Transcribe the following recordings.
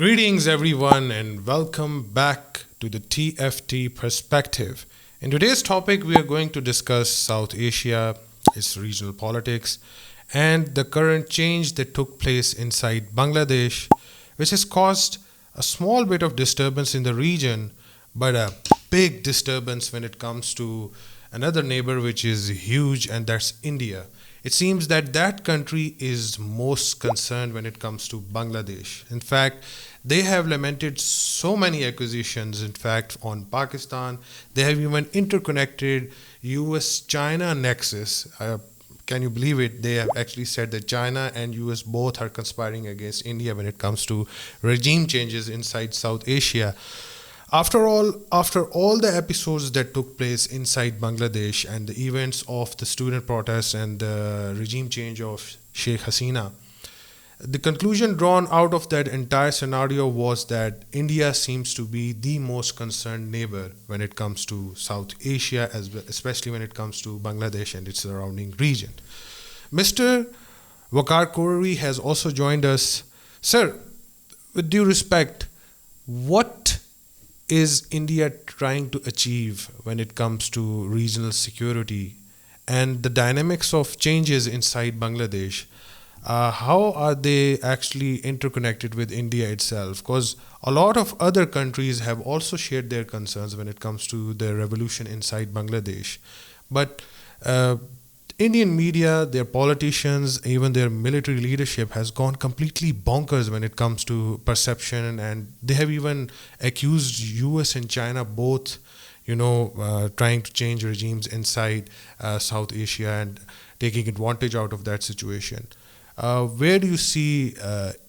Greetings, everyone, and welcome back to the TFT perspective. In today's topic, we are going to discuss South Asia, its regional politics, and the current change that took place inside Bangladesh, which has caused a small bit of disturbance in the region, but a big disturbance when it comes to another neighbor which is huge, and that's India. It seems that that country is most concerned when it comes to Bangladesh. In fact, they have lamented so many acquisitions, in fact, on Pakistan. They have even interconnected US China nexus. Can you believe it? They have actually said that China and US both are conspiring against India when it comes to regime changes inside South Asia. After all the episodes that took place inside Bangladesh and the events of the student protests and the regime change of Sheikh Hasina, the conclusion drawn out of that entire scenario was that India seems to be the most concerned neighbor when it comes to South Asia, especially when it comes to Bangladesh and its surrounding region. Mr. Wakar Korari has also joined us. Sir, with due respect, what is India trying to achieve when it comes to regional security and the dynamics of changes inside Bangladesh? How are they actually interconnected with India itself? Because a lot of other countries have also shared their concerns when it comes to the revolution inside Bangladesh. But Indian media, their politicians, even their military leadership has gone completely bonkers when it comes to perception, and they have even accused US and China both, trying to change regimes inside South Asia and taking advantage out of that situation. Where do you see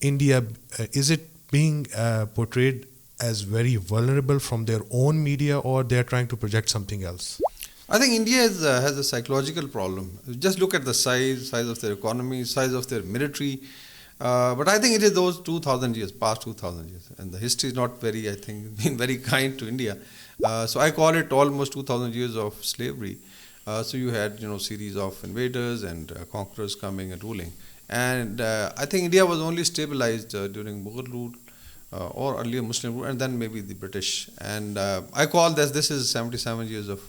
India? Is it being portrayed as very vulnerable from their own media, or they're trying to project something else? I think India has a psychological problem. Just look at the size of their economy, size of their military. But I think it is those 2,000 years, past 2,000 years. And the history is not very, I think, been very kind to India. So I call it almost 2,000 years of slavery. So you had, series of invaders and conquerors coming and ruling. And I think India was only stabilized during Mughal rule or earlier Muslim rule, and then maybe the British. And I call this is 77 years of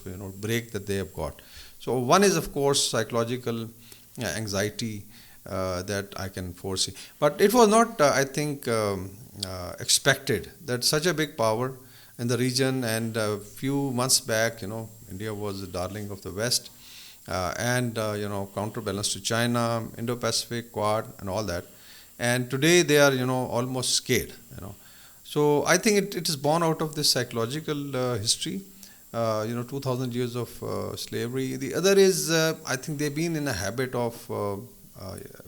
break that they have got. So one is, of course, psychological anxiety that I can foresee. But it was not, I think, expected that such a big power in the region, and a few months back, India was the darling of the West. And counterbalance to China, Indo-Pacific, Quad, and all that. And today they are almost scared. So I think it is born out of this psychological history. 2,000 years of slavery. The other is I think they've been in a habit of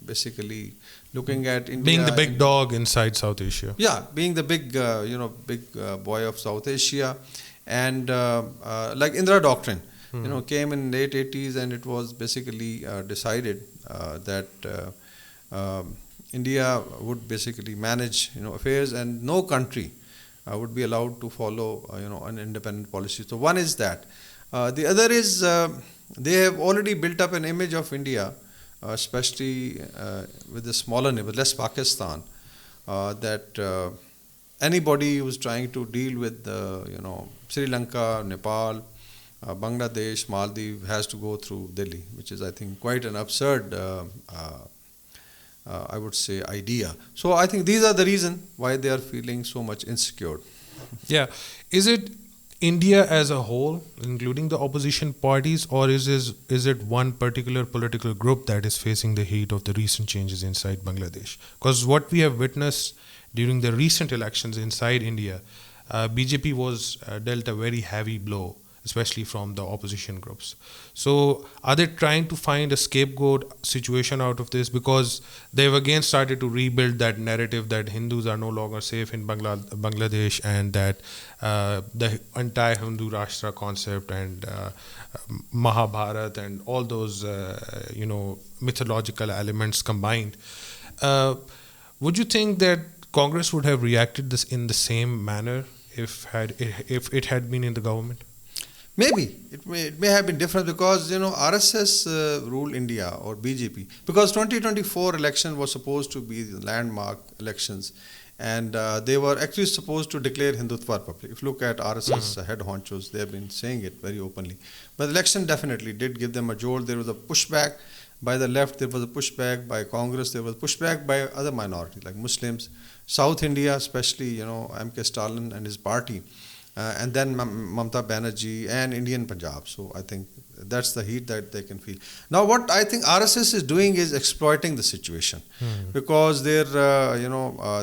basically looking at India Being the big dog inside South Asia. Yeah, being the big boy of South Asia, and like Indira Doctrine. Came in late 80s, and it was basically decided that India would basically manage affairs, and no country would be allowed to follow an independent policy. So one is that. The other is they have already built up an image of India, especially with the smaller neighbor, less Pakistan, that anybody who's trying to deal with Sri Lanka, Nepal, Bangladesh, Maldives has to go through Delhi, which is, I think, quite an absurd, I would say, idea. So I think these are the reason why they are feeling so much insecure. Yeah. Is it India as a whole, including the opposition parties, or is it one particular political group that is facing the heat of the recent changes inside Bangladesh? Because what we have witnessed during the recent elections inside India, BJP was dealt a very heavy blow, especially from the opposition groups. So are they trying to find a scapegoat situation out of this? Because they've again started to rebuild that narrative that Hindus are no longer safe in Bangladesh, and that the entire Hindu Rashtra concept and Mahabharata and all those mythological elements combined. Would you think that Congress would have reacted this in the same manner if it had been in the government? Maybe it may have been different, because RSS ruled India, or BJP, because 2024 election was supposed to be the landmark elections, And they were actually supposed to declare Hindutva Republic. If you look at RSS head honchos, they have been saying it very openly. But the election definitely did give them a jolt. There was a pushback by the left, there was a pushback by Congress, there was pushback by other minorities like Muslims, South India, especially, M.K. Stalin and his party, and then Mamata Banerjee and Indian Punjab. So I think that's the heat that they can feel. Now, what I think RSS is doing is exploiting the situation because their,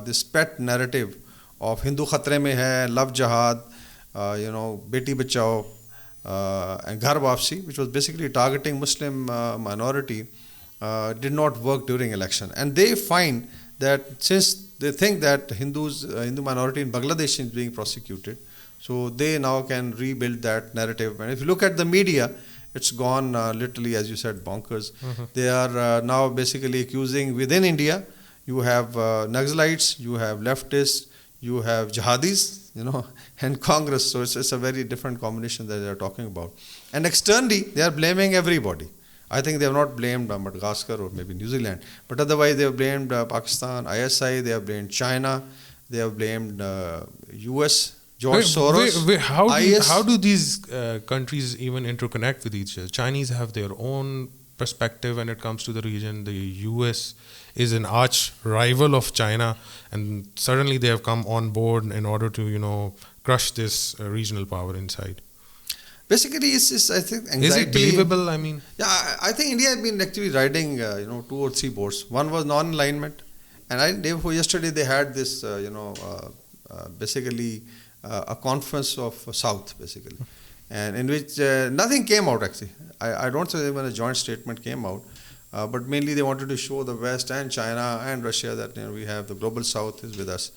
this pet narrative of Hindu khatre mein hai, love jihad, beti bachao, and Ghar Wapsi, which was basically targeting Muslim minority, did not work during election. And they find that since they think that Hindu minority in Bangladesh is being prosecuted, so they now can rebuild that narrative. And if you look at the media, it's gone literally, as you said, bonkers. They are now basically accusing within India, you have Naxalites, you have leftists, you have jihadis, and Congress. So it's a very different combination that they are talking about. And externally, they are blaming everybody. I think they have not blamed Madagascar or maybe New Zealand, but otherwise they have blamed Pakistan, ISI, they have blamed China, they have blamed US, George Soros. How do these countries even interconnect with each other? Chinese have their own perspective when it comes to the region. The US is an arch rival of China, and suddenly they have come on board in order to crush this regional power inside. Basically, it's I think anxiety. Is it believable? I mean, yeah, I think India has been actually riding 2 or 3 boats. One was non-alignment, and day before yesterday they had this basically a conference of South basically, and in which nothing came out actually. I don't say even a joint statement came out, but mainly they wanted to show the West and China and Russia that we have the global South is with us.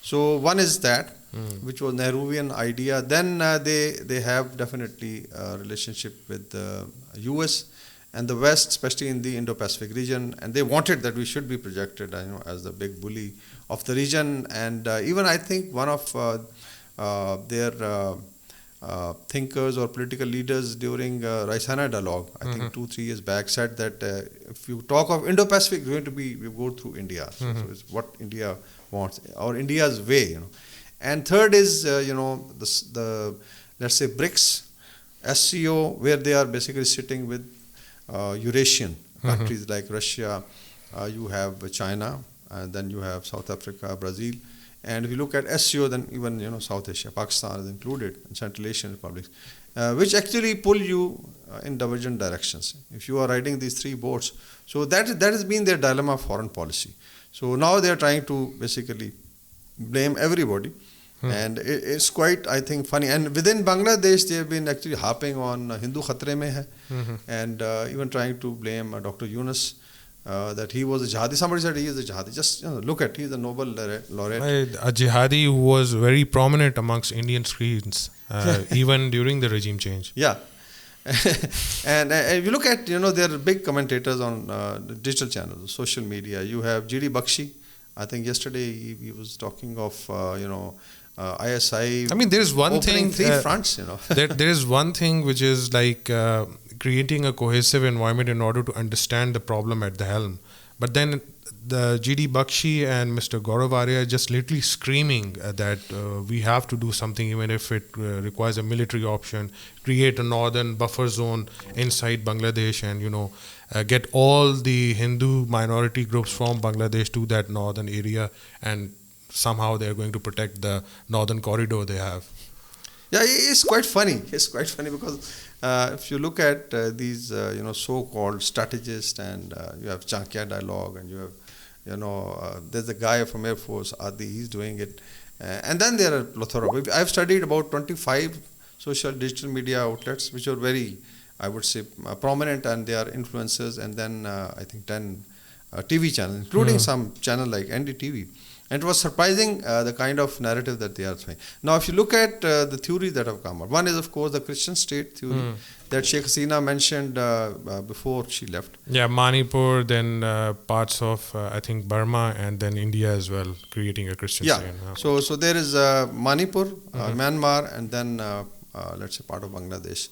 So one is that, which was Nehruvian idea. Then they have definitely a relationship with the US and the West, especially in the Indo-Pacific region, and they wanted that we should be projected, as the big bully of the region. And even I think one of their thinkers or political leaders during Raisana dialogue, I think 2-3 years back, said that if you talk of Indo-Pacific, we go through India. So it's what India wants, or India's way. And third is, the let's say BRICS, SCO, where they are basically sitting with Eurasian countries like Russia, you have China, and then you have South Africa, Brazil. And if you look at SCO, then even South Asia, Pakistan is included, and Central Asian republics, which actually pull you in divergent directions if you are riding these 3 boats. So that has been their dilemma of foreign policy. So now they are trying to basically blame everybody, and it's quite, I think, funny. And within Bangladesh, they have been actually harping on Hindu khatre mein hai, and even trying to blame Dr. Yunus. That he was a jihadi. Somebody said he is a jihadi. Just look at, he's a Nobel laureate. A jihadi who was very prominent amongst Indian screens, even during the regime change. Yeah. And if you look at, there are big commentators on digital channels, social media. You have G.D. Bakshi. I think yesterday he was talking of, ISI. I mean, there is one thing. 3 fronts, there is one thing which is like creating a cohesive environment in order to understand the problem at the helm. But then the G.D. Bakshi and Mr. Gaurav Arya are just literally screaming that we have to do something, even if it requires a military option, create a northern buffer zone inside Bangladesh, and get all the Hindu minority groups from Bangladesh to that northern area, and somehow they are going to protect the northern corridor they have. Yeah, it's quite funny. It's quite funny because if you look at these, so-called strategists, and you have Chanakya dialogue, and you have, there's a guy from Air Force, Adi, he's doing it. And then there are plethora. I've studied about 25 social digital media outlets, which are very, I would say, prominent, and they are influencers, and then I think 10 TV channels, including some channel like NDTV. And it was surprising the kind of narrative that they are throwing. Now, if you look at the theories that have come out, one is, of course, the Christian state theory that Sheikh Hasina mentioned before she left. Yeah, Manipur, then parts of, I think, Burma, and then India as well, creating a Christian state. Yeah, so there is Manipur, Myanmar, and then, let's say, part of Bangladesh.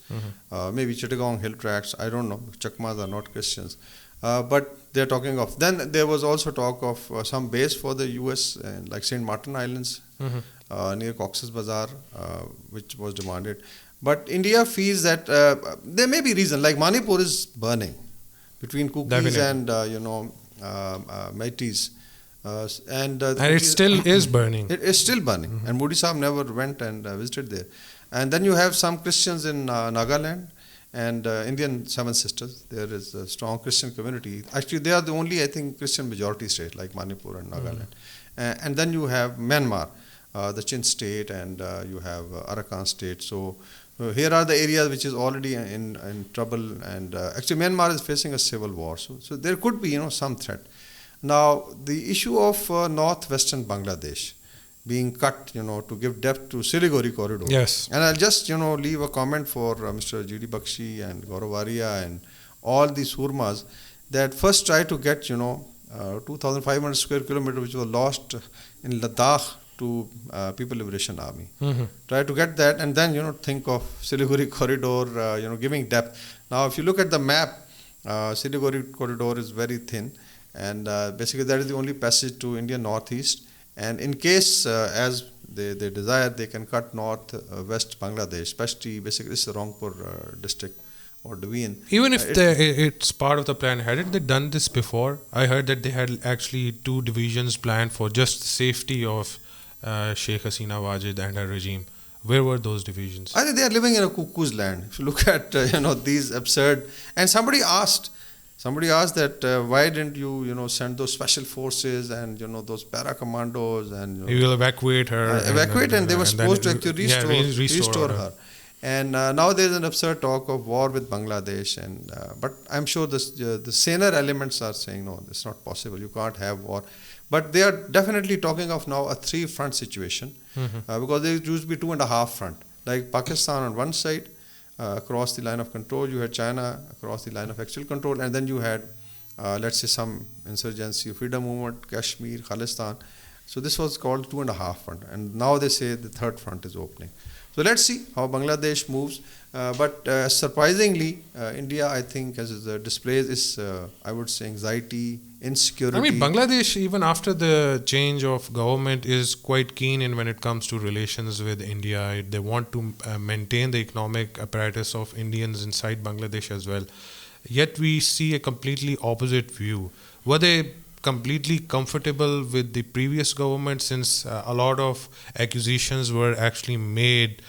Maybe Chittagong Hill Tracts, I don't know. Chakmas are not Christians. But they're talking of. Then there was also talk of some base for the US, like St. Martin Islands, near Cox's Bazar, which was demanded. But India feels that there may be reason, like Manipur is burning between Kukis and Meiteis. And it still is burning. It is still burning. And Modi Saab never went and visited there. And then you have some Christians in Nagaland and Indian Seven Sisters. There is a strong Christian community. Actually, they are the only, I think, Christian majority state like Manipur and Nagaland. And then you have Myanmar, the Chin state, and you have Arakan state. So here are the areas which is already in trouble. And actually, Myanmar is facing a civil war. So there could be, some threat. Now, the issue of northwestern Bangladesh being cut, to give depth to Siliguri corridor. Yes. And I'll just, leave a comment for Mr. G.D. Bakshi and Gaurav Arya and all these Surmas that first try to get, 2,500 square kilometers which was lost in Ladakh to People Liberation Army. Try to get that and then, think of Siliguri corridor, giving depth. Now, if you look at the map, Siliguri corridor is very thin. And basically that is the only passage to Indian northeast. And in case, as they desire, they can cut north-west Bangladesh, especially basically it's the Rangpur district or division. Even if it's part of the plan, hadn't they done this before? I heard that they had actually 2 divisions planned for just the safety of Sheikh Hasina Wajid and her regime. Where were those divisions? I think they are living in a cuckoo's land. If you look at these absurd, and somebody asked that why didn't you send those special forces and those para commandos and you will evacuate her. And they were supposed to actually restore her. And now there is an absurd talk of war with Bangladesh. And but I'm sure the saner elements are saying no, it's not possible. You can't have war. But they are definitely talking of now a 3-front situation because there used to be 2.5 front. Like Pakistan on one side. Across the line of control, you had China across the line of actual control, and then you had, let's say, some insurgency, freedom movement, Kashmir, Khalistan. So this was called 2.5 front, and now they say the 3rd front is opening. So let's see how Bangladesh moves. But surprisingly, India, I think, as displays is, I would say, anxiety, insecurity. I mean, Bangladesh, even after the change of government, is quite keen in when it comes to relations with India. They want to maintain the economic apparatus of Indians inside Bangladesh as well. Yet we see a completely opposite view. Were they completely comfortable with the previous government, since a lot of accusations were actually made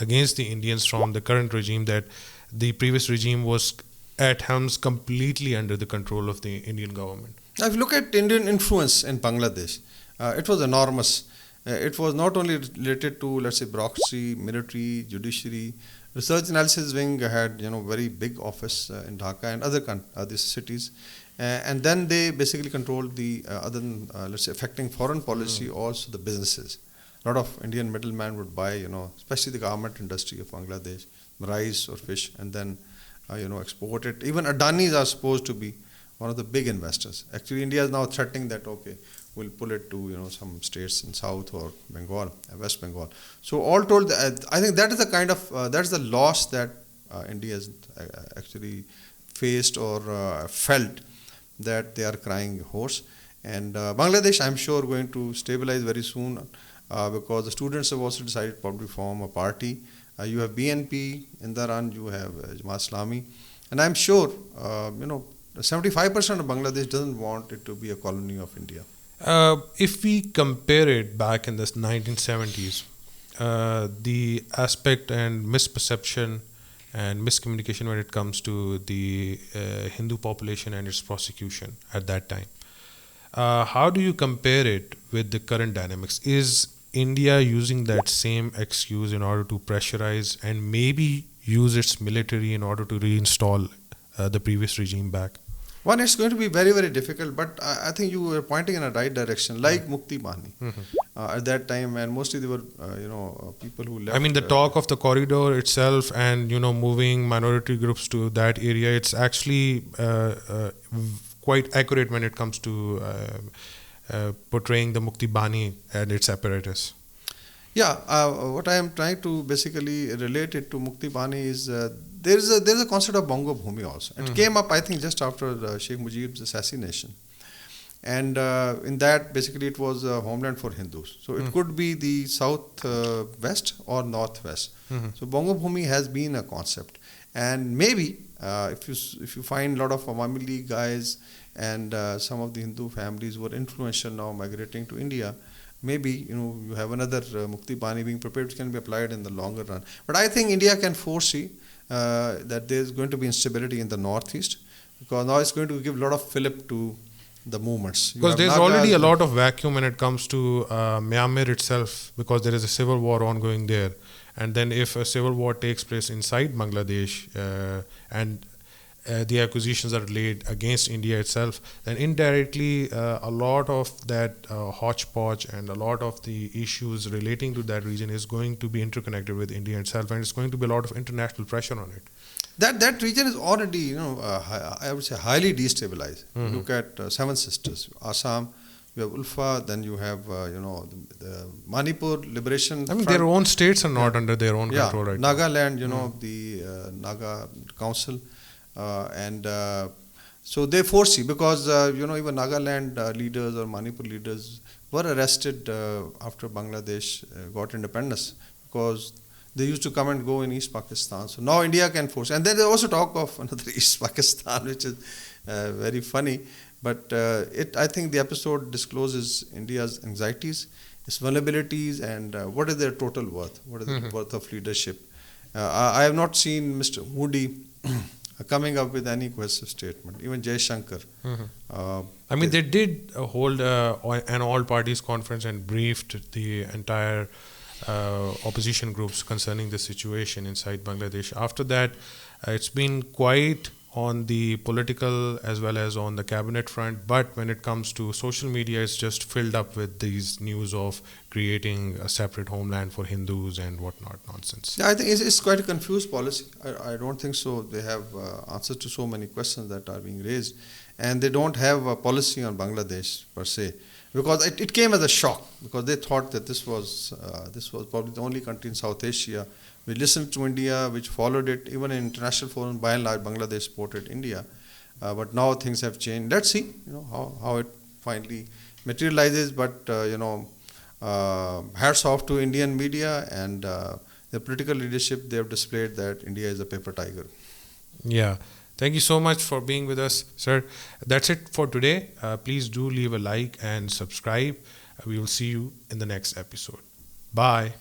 against the Indians from the current regime that the previous regime was at helms completely under the control of the Indian government? Now, if you look at Indian influence in Bangladesh, it was enormous. It was not only related to, let's say, bureaucracy, military, judiciary. Research Analysis Wing had, very big office in Dhaka and other cities. And then they basically controlled the other than, let's say, affecting foreign policy, also the businesses. A lot of Indian middlemen would buy, especially the garment industry of Bangladesh, rice or fish, and then, export it. Even Adanis are supposed to be one of the big investors. Actually, India is now threatening that, okay, we'll pull it to, some states in South or Bengal, West Bengal. So all told, I think that is the kind of, that's the loss that India has actually faced or felt, that they are crying hoarse. And Bangladesh, I'm sure, going to stabilize very soon because the students have also decided to probably form a party. You have BNP in the run, you have Jamaat Islami. And I'm sure, 75% of Bangladesh doesn't want it to be a colony of India. If we compare it back in the 1970s, the aspect and misperception and miscommunication when it comes to the Hindu population and its prosecution at that time. How do you compare it with the current dynamics? Is India using that same excuse in order to pressurize and maybe use its military in order to reinstall the previous regime back? One, it's going to be very, very difficult, but I think you were pointing in a right direction, like Mukti Bahani at that time, and mostly they were, people who left. I mean, the talk of the corridor itself and, moving minority groups to that area, it's actually quite accurate when it comes to portraying the Mukti Bahani and its apparatus. Yeah, what I am trying to basically relate it to Mukti Bani is there is a concept of Bongo Bhumi also. It came up, I think, just after Sheikh Mujib's assassination. And in that, basically, it was a homeland for Hindus. So it could be the south west or northwest. So Bongo Bhumi has been a concept, and maybe if you find a lot of Awami League guys and some of the Hindu families who are influential now migrating to India, maybe you have another Mukti Bani being prepared, which can be applied in the longer run. But I think India can foresee that there is going to be instability in the northeast, because now it's going to give a lot of fillip to the movements. Because there's already a lot of vacuum when it comes to Myanmar itself, because there is a civil war ongoing there. And then if a civil war takes place inside Bangladesh and the accusations are laid against India itself, then indirectly a lot of that hodgepodge and a lot of the issues relating to that region is going to be interconnected with India itself, and it's going to be a lot of international pressure on it. That region is already, I would say, highly destabilized. Look at Seven Sisters, Assam. You have Ulfa, then you have, the Manipur Liberation Front. Their own states are not under their own control right now. Nagaland, the Naga Council. So they foresee, because, even Nagaland leaders or Manipur leaders were arrested after Bangladesh got independence, because they used to come and go in East Pakistan. So now India can force. And then they also talk of another East Pakistan, which is very funny. But I think the episode discloses India's anxieties, its vulnerabilities, and what is their total worth? What is the worth of leadership? I have not seen Mr. Modi coming up with any cohesive statement. Even Jay Shankar. They did hold an all-parties conference and briefed the entire opposition groups concerning the situation inside Bangladesh. After that, it's been quite on the political as well as on the cabinet front, but when it comes to social media, it's just filled up with these news of creating a separate homeland for Hindus and whatnot nonsense. Yeah, I think it's quite a confused policy. I don't think so. They have answers to so many questions that are being raised, and they don't have a policy on Bangladesh per se, because it came as a shock, because they thought that this was probably the only country in South Asia which listened to India, which followed it. Even in international forum, by and large, Bangladesh supported India. But now things have changed. Let's see, how it finally materializes. But hats off to Indian media and the political leadership. They have displayed that India is a paper tiger. Yeah. Thank you so much for being with us, sir. That's it for today. Please do leave a like and subscribe. We will see you in the next episode. Bye.